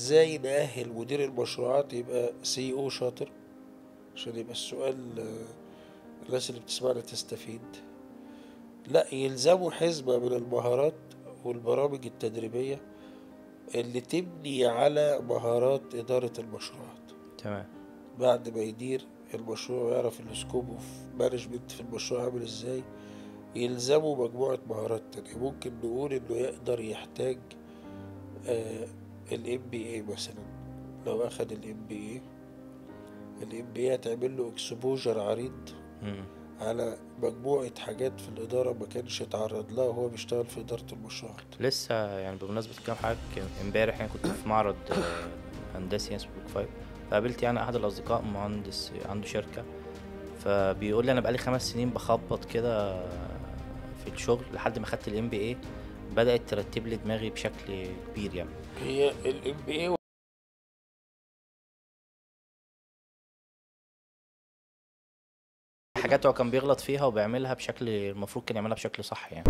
ازاي نأهل مدير المشروعات يبقى سي او شاطر، عشان يبقى السؤال الناس اللي بتسمعنا تستفيد. لا، يلزموا حزمة من المهارات والبرامج التدريبية اللي تبني على مهارات إدارة المشروعات. تمام. بعد ما يدير المشروع ويعرف السكوب اوف مانجمنت في المشروع عامل ازاي، يلزمه مجموعة مهارات تانية. ممكن نقول انه يقدر يحتاج الام بي اي مثلا. لو اخد الام بي اي هتعمل له اكسبوجر عريض مم. على مجموعة حاجات في الإدارة ما كانش اتعرض لها وهو بيشتغل في إدارة المشروعات. لسه يعني بمناسبة كام حاجة، امبارح يعني كنت في معرض هندسي اسمه بلوك 5، فقابلت يعني أحد الأصدقاء مهندس عنده شركة، فبيقول لي أنا بقالي 5 سنين بخبط كده في الشغل لحد ما خدت الام بي اي، بدأت ترتب لي دماغي بشكل كبير يعني. هي الام بي اي حاجات هو كان بيغلط فيها وبيعملها بشكل المفروض كان يعملها بشكل صح يعني.